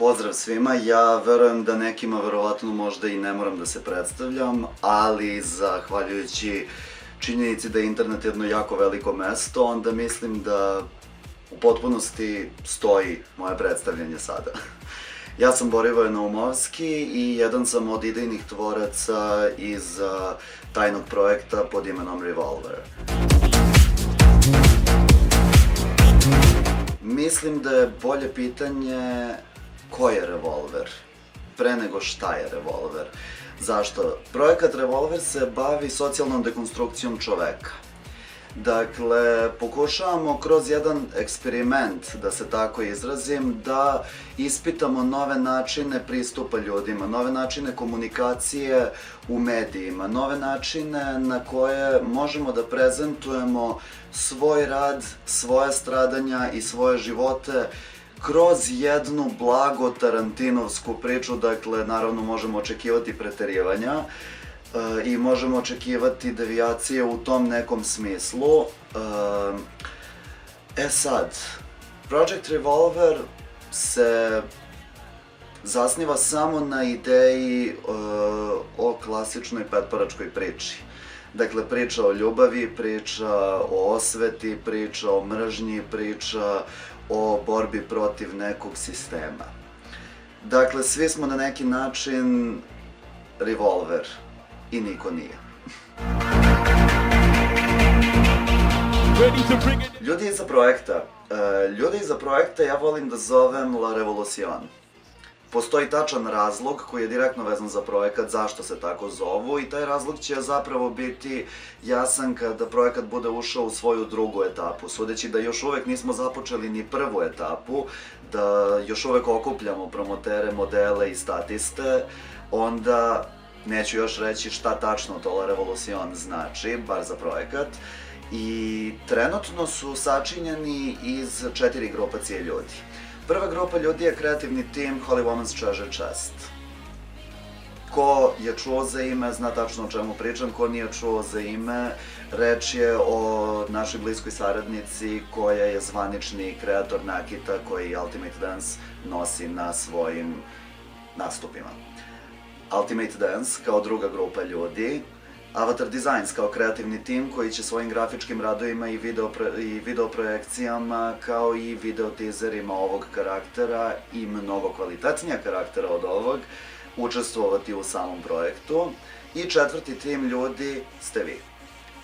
Pozdrav svima, ja verujem da nekima verovatno možda i ne moram da se predstavljam, ali zahvaljujući činjenici da je internet jedno jako veliko mesto, onda mislim da u potpunosti stoji moje predstavljanje sada. Ja sam Borivoje Naumovski i jedan sam od idejnih tvoraca iz tajnog projekta pod imenom Revolver. Mislim da je bolje pitanje ko je Revolver, pre nego šta je Revolver. Zašto? Projekat Revolver se bavi socijalnom dekonstrukcijom čoveka. Dakle, pokušavamo kroz jedan eksperiment, da se tako izrazim, da ispitamo nove načine pristupa ljudima, nove načine komunikacije u medijima, nove načine na koje možemo da prezentujemo svoj rad, svoje stradanja i svoje živote kroz jednu blago tarantinovsku priču. Dakle, naravno možemo očekivati preterivanja i možemo očekivati devijacije u tom nekom smislu. Sad, Project Revolver se zasniva samo na ideji o klasičnoj petparačkoj priči. Dakle, priča o ljubavi, priča o osveti, priča o mržnji, priča o borbi protiv nekog sistema. Dakle, svi smo na neki način Revolver i niko nije. Ljudi iza projekta ja volim da zovem La Revolucion. Postoji tačan razlog koji je direktno vezan za projekat, zašto se tako zovu, i taj razlog će zapravo biti jasan kada projekat bude ušao u svoju drugu etapu. Sudeći da još uvek nismo započeli ni prvu etapu, da još uvek okupljamo promotere, modele i statiste, onda neću još reći šta tačno to La Revolucion znači, bar za projekat, i trenutno su sačinjeni iz 4 grupacije ljudi. Prva grupa ljudi je kreativni tim Holy Woman's Treasure Chest. Ko je čuo za ime, zna tačno o čemu pričam, ko nije čuo za ime, reč je o našoj bliskoj saradnici koja je zvanični kreator nakita koji Ultimate Dance nosi na svojim nastupima. Ultimate Dance kao druga grupa ljudi, Avatar Designs kao kreativni tim koji će svojim grafičkim radovima i video projekcijama kao i video teaserima ovog karaktera i mnogo kvalitetnija karaktera od ovog učestvovati u samom projektu. I četvrti tim ljudi ste vi,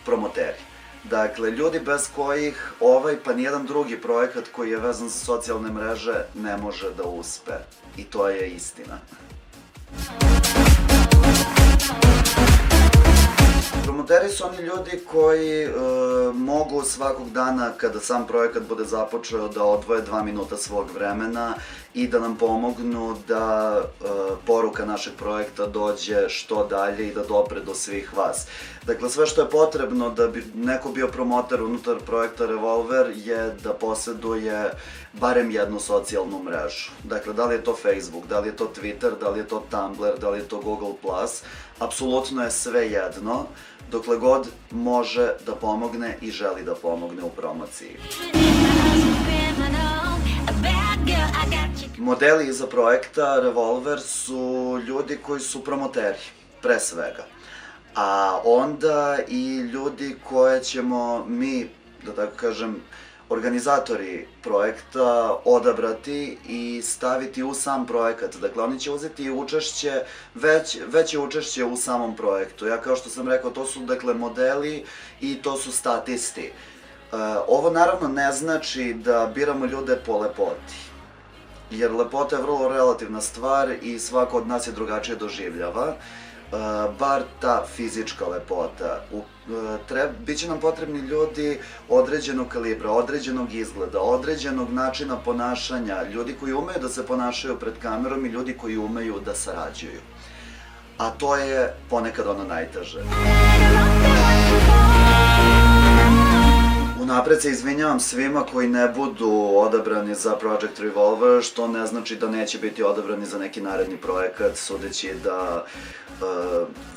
promoteri. Dakle, ljudi bez kojih ovaj pa nijedan drugi projekat koji je vezan za socijalne mreže ne može da uspe. I to je istina. Promoteri su oni ljudi koji mogu svakog dana kada sam projekat bude započeo da odvoje 2 minuta svog vremena i da nam pomognu da poruka našeg projekta dođe što dalje i da dopre do svih vas. Dakle, sve što je potrebno da bi neko bio promoter unutar projekta Revolver je da poseduje barem jednu socijalnu mrežu. Dakle, da li je to Facebook, da li je to Twitter, da li je to Tumblr, da li je to Google+, apsolutno je sve jedno, dokle god može da pomogne i želi da pomogne u promociji. Modeli iza projekta Revolver su ljudi koji su promoteri, pre svega. A onda i ljudi koje ćemo mi, da tako kažem, organizatori projekta odabrati i staviti u sam projekat. Dakle, oni će uzeti učešće, veće učešće u samom projektu. Ja, kao što sam rekao, to su dakle modeli i to su statisti. Ovo naravno ne znači da biramo ljude po lepoti, jer lepota je vrlo relativna stvar i svako od nas je drugačije doživljava. Bar ta fizička lepota. Biće nam potrebni ljudi određenog kalibra, određenog izgleda, određenog načina ponašanja, ljudi koji umeju da se ponašaju pred kamerom i ljudi koji umeju da sarađuju. A to je ponekad ono najteže. Unapred se izvinjavam svima koji ne budu odabrani za Project Revolver, što ne znači da neće biti odabrani za neki naredni projekat, sudeći da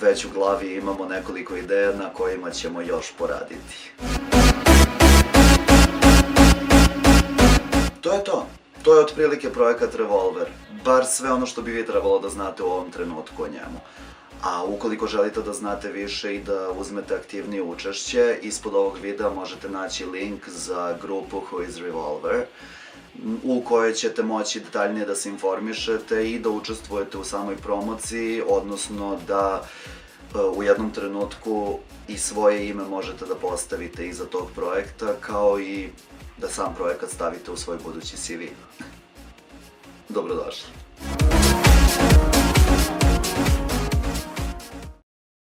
već u glavi imamo nekoliko ideja na kojima ćemo još poraditi. To je to. To je otprilike projekat Revolver, bar sve ono što bi vi trebalo da znate u ovom trenutku o njemu. A ukoliko želite da znate više i da uzmete aktivnije učešće, ispod ovog videa možete naći link za grupu Who is Revolver, u kojoj ćete moći detaljnije da se informišete i da učestvujete u samoj promociji, odnosno da u jednom trenutku i svoje ime možete da postavite iza tog projekta, kao i da sam projekat stavite u svoj budući CV. Dobrodošli.